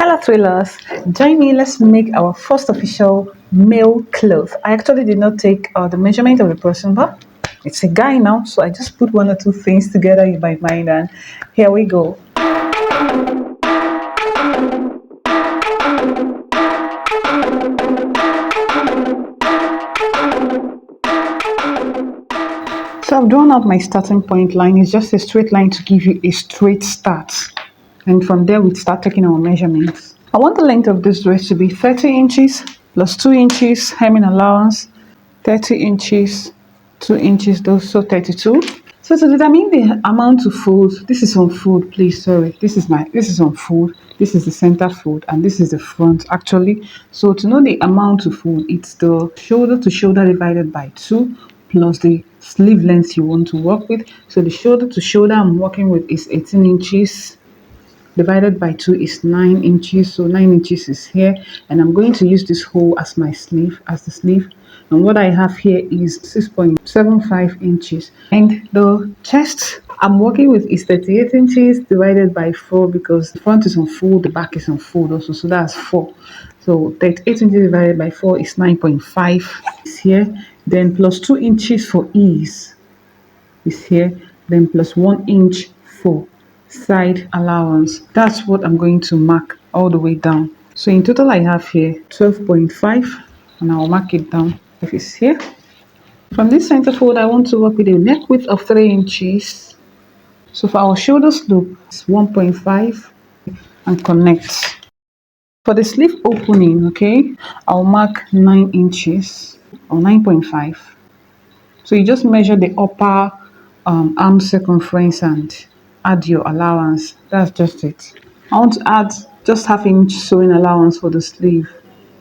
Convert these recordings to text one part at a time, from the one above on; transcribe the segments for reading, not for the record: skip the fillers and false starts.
Hello thrillers, join me, let's make our first official male cloth. I actually did not take the measurement of the person, but it's a guy now, so I just put one or two things together in my mind and here we go. So I've drawn out my starting point line. It's just a straight line to give you a straight start. And from there, we start taking our measurements. I want the length of this dress to be 30 inches plus 2 inches hemming allowance, 30 inches, 2 inches, those so 32. So to determine the amount to fold, this is on fold, please, sorry. This is on fold, this is the center fold, and this is the front actually. So to know the amount to fold, it's the shoulder to shoulder divided by 2 plus the sleeve length you want to work with. So the shoulder to shoulder I'm working with is 18 inches divided by 2 is 9 inches, so 9 inches is here, and I'm going to use this hole as my sleeve, as the sleeve. And what I have here is 6.75 inches, and the chest I'm working with is 38 inches divided by 4 because the front is on fold, the back is on fold also, so that's 4. So 38 inches divided by 4 is 9.5 is here, then plus 2 inches for ease is here, then plus 1 inch for side allowance. That's what I'm going to mark all the way down. So in total I have here 12.5 and I'll mark it down if it's here. From this center fold I want to work with a neck width of 3 inches. So for our shoulder slope it's 1.5 and connect. For the sleeve opening, okay, I'll mark 9 inches or 9.5. So you just measure the upper arm circumference and add your allowance. That's just it. I want to add just ½ inch sewing allowance for the sleeve.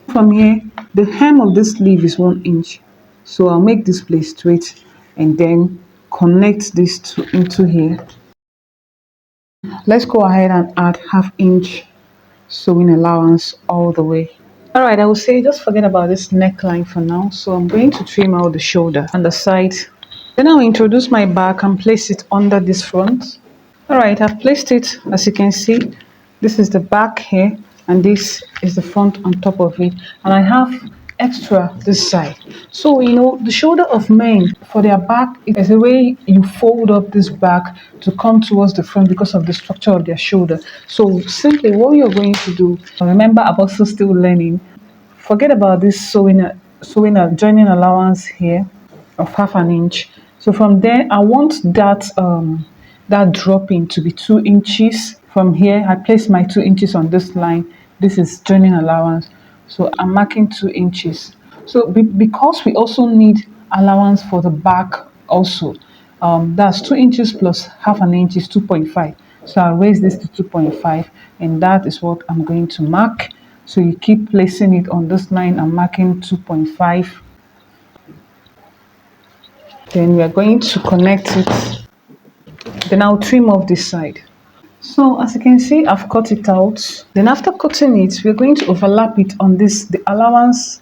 From here, the hem of this sleeve is 1 inch. So I'll make this place straight and then connect this into here. Let's go ahead and add ½ inch sewing allowance all the way. Alright, I will say just forget about this neckline for now. So I'm going to trim out the shoulder and the side. Then I'll introduce my back and place it under this front. Alright, I've placed it. As you can see, this is the back here and this is the front on top of it, and I have extra this side. So you know the shoulder of men for their back is a way you fold up this back to come towards the front because of the structure of their shoulder. So simply what you're going to do, remember I'm also still learning, forget about this sewing joining allowance here of ½ an inch. So from there I want that dropping to be 2 inches. From here I place my 2 inches on this line. This is joining allowance, so I'm marking 2 inches. So because we also need allowance for the back also, that's 2 inches plus ½ an inch is 2.5. So I'll raise this to 2.5 and that is what I'm going to mark. So you keep placing it on this line. I'm marking 2.5. Then we are going to connect it. Then I'll trim off this side. So as you can see, I've cut it out. Then after cutting it, we're going to overlap it on this, the allowance.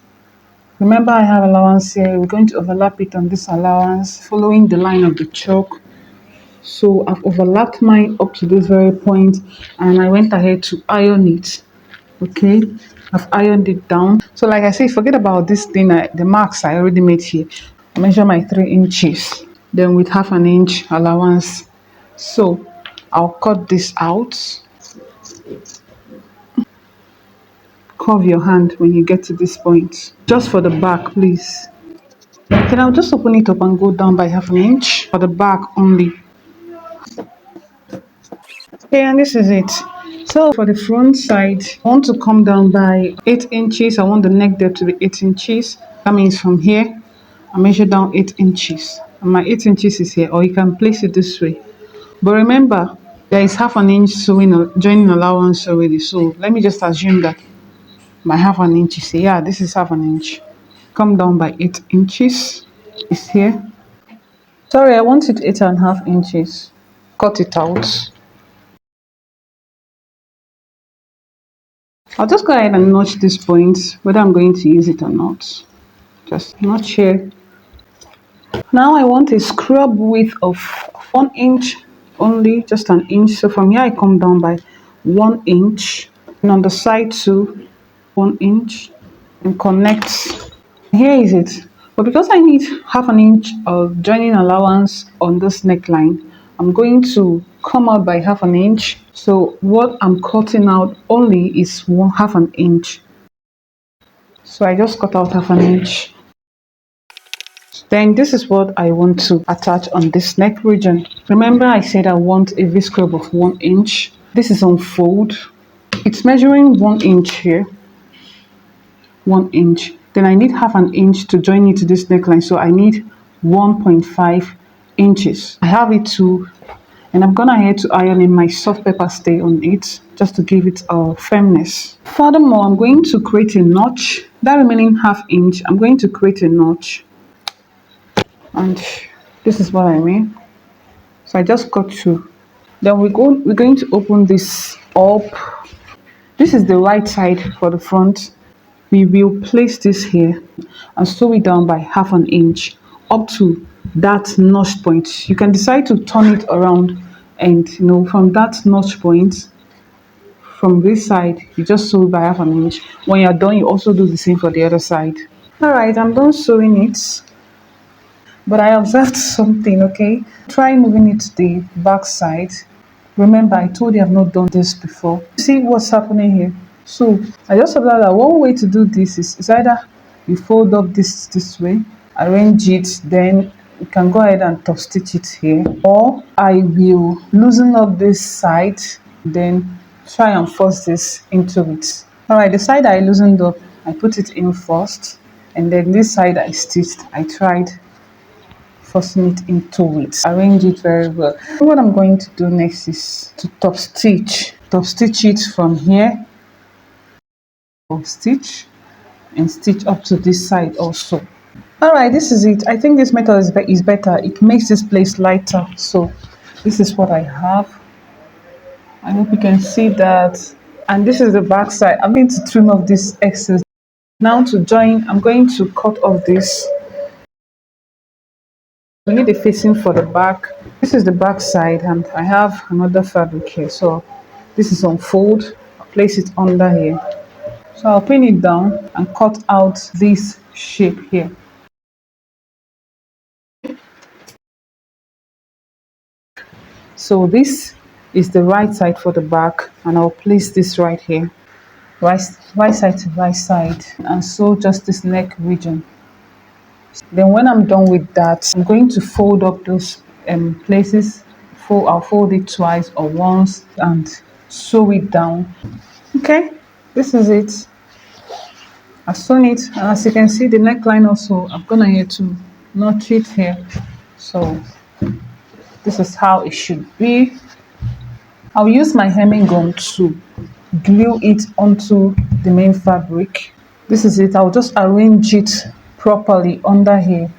Remember I have allowance here. We're going to overlap it on this allowance, following the line of the chalk. So I've overlapped mine up to this very point and I went ahead to iron it. Okay, I've ironed it down. So like I said, forget about this thing, the marks I already made here. I measure my 3 inches, then with ½ an inch allowance. So I'll cut this out. Curve your hand when you get to this point. Just for the back, please. Then I'll just open it up and go down by ½ an inch for the back only. Okay, and this is it. So for the front side, I want to come down by 8 inches. I want the neck depth to be 8 inches. That means from here, I measure down 8 inches. And my 8 inches is here, or you can place it this way. But remember, there is ½ an inch joining allowance already. So let me just assume that my ½ an inch is here. Yeah, this is ½ an inch. Come down by 8 inches. Is here. Sorry, I want it 8.5 inches. Cut it out. I'll just go ahead and notch this point, whether I'm going to use it or not. Just notch here. Now I want a scrub width of 1 inch only, just an inch. So from here I come down by 1 inch. and on the side too, 1 inch, and connect. Here is it. But because I need half an inch of joining allowance on this neckline, I'm going to come out by half an inch. So what I'm cutting out only is half an inch. So I just cut out half an inch. Then this is what I want to attach on this neck region. Remember I said I want a V-scribe of 1 inch. This is on fold. It's measuring 1 inch here. 1 inch. Then I need half an inch to join it to this neckline. So I need 1.5 inches. I have it too. And I'm gonna head to iron in my soft pepper stay on it just to give it a firmness. Furthermore, I'm going to create a notch. That remaining half inch, I'm going to create a notch. And this is what I mean. So I just cut through. Then we're going to open this up. This is the right side for the front. We will place this here and sew it down by half an inch up to that notch point. You can decide to turn it around, and from that notch point, from this side, you just sew it by half an inch. When you're done, you also do the same for the other side. All right, I'm done sewing it. But I observed something, okay? Try moving it to the back side. Remember, I told you I've not done this before. See what's happening here? So I just observed that one way to do this is either you fold up this way, arrange it, then you can go ahead and top stitch it here, or I will loosen up this side, then try and force this into it. All right, the side I loosened up, I put it in first, and then this side I stitched, I tried forcing it into it. Arrange it very well. What I'm going to do next is to top stitch it from here, top stitch, and stitch up to this side also. All right, this is it. I think this method is better. It makes this place lighter. So this is what I have. I hope you can see that. And this is the back side. I'm going to trim off this excess. Now to join, I'm going to cut off this. We need a facing for the back. This is the back side, and I have another fabric here. So this is on fold. I'll place it under here. So I'll pin it down and cut out this shape here. So this is the right side for the back, and I'll place this right here, right side to right side, and sew just this neck region. Then when I'm done with that, I'm going to fold up those places. I'll fold it twice or once and sew it down. Okay, this is it. I've sewn it, and as you can see, the neckline also, I'm gonna here to notch it here. So this is how it should be. I'll use my hemming gum to glue it onto the main fabric. This is it. I'll just arrange it properly under here,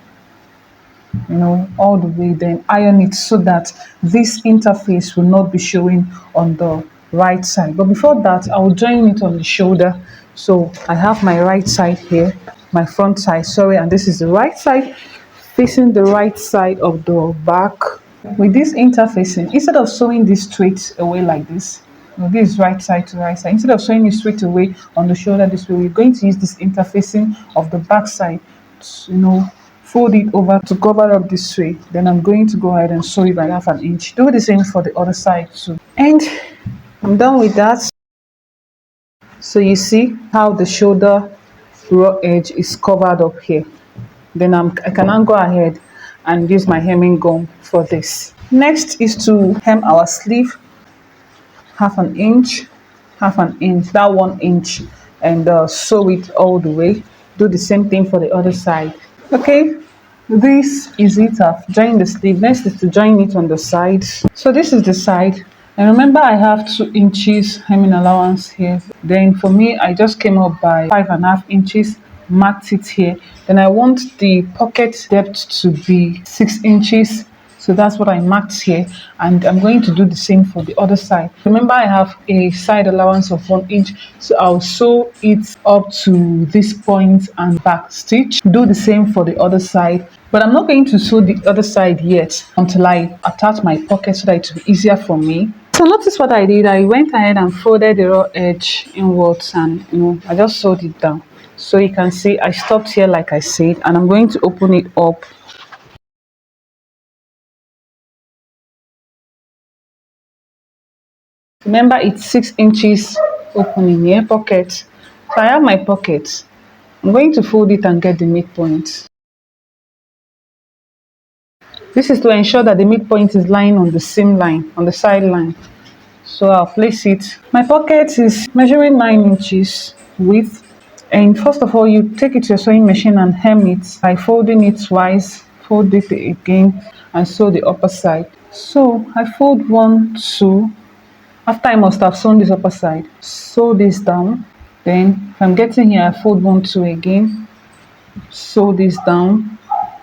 all the way, then iron it so that this interface will not be showing on the right side. But before that, I'll join it on the shoulder. So I have my right side here, my front side, sorry, and this is the right side facing the right side of the back. With this interfacing, instead of sewing this straight away like this, this is right side to right side, instead of sewing it straight away on the shoulder this way, we're going to use this interfacing of the back side, fold it over to cover up this way. Then I'm going to go ahead and sew it by half an inch. Do the same for the other side too. And I'm done with that. So you see how the shoulder raw edge is covered up here. Then I can now go ahead and use my hemming gum for this. Next is to hem our sleeve, half an inch, that 1 inch, and sew it all the way. Do the same thing for the other side. Okay, this is it. I've joined the sleeve. Next is to join it on the side. So this is the side, and remember I have 2 inches hemming allowance here. Then for me, I just came up by 5.5 inches, marked it here. Then I want the pocket depth to be 6 inches. So that's what I marked here, and I'm going to do the same for the other side. Remember I have a side allowance of 1 inch, so I'll sew it up to this point and back stitch. Do the same for the other side, but I'm not going to sew the other side yet until I attach my pocket so that it will be easier for me. So notice what I did. I went ahead and folded the raw edge inwards, and I just sewed it down. So you can see I stopped here like I said, and I'm going to open it up. Remember, it's 6 inches opening here, pocket. So I have my pocket. I'm going to fold it and get the midpoint. This is to ensure that the midpoint is lying on the seam line, on the side line. So I'll place it. My pocket is measuring 9 inches width. And first of all, you take it to your sewing machine and hem it by folding it twice, fold it again, and sew the upper side. So I fold 1, 2. After I must have sewn this upper side, sew this down. Then if I'm getting here, I fold 1, 2 again, sew this down.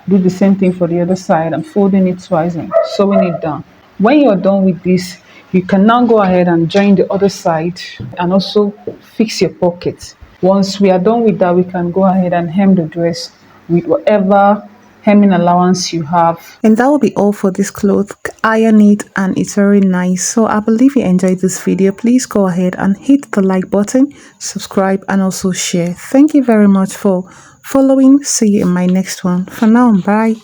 Do the same thing for the other side. I'm folding it twice and sewing it down. When you're done with this, you can now go ahead and join the other side and also fix your pocket. Once we are done with that, we can go ahead and hem the dress with whatever hemming allowance you have. And that will be all for this cloth. Iron it and it's very nice. So I believe you enjoyed this video. Please go ahead and hit the like button, subscribe, and also share. Thank you very much for following. See you in my next one. For now, bye.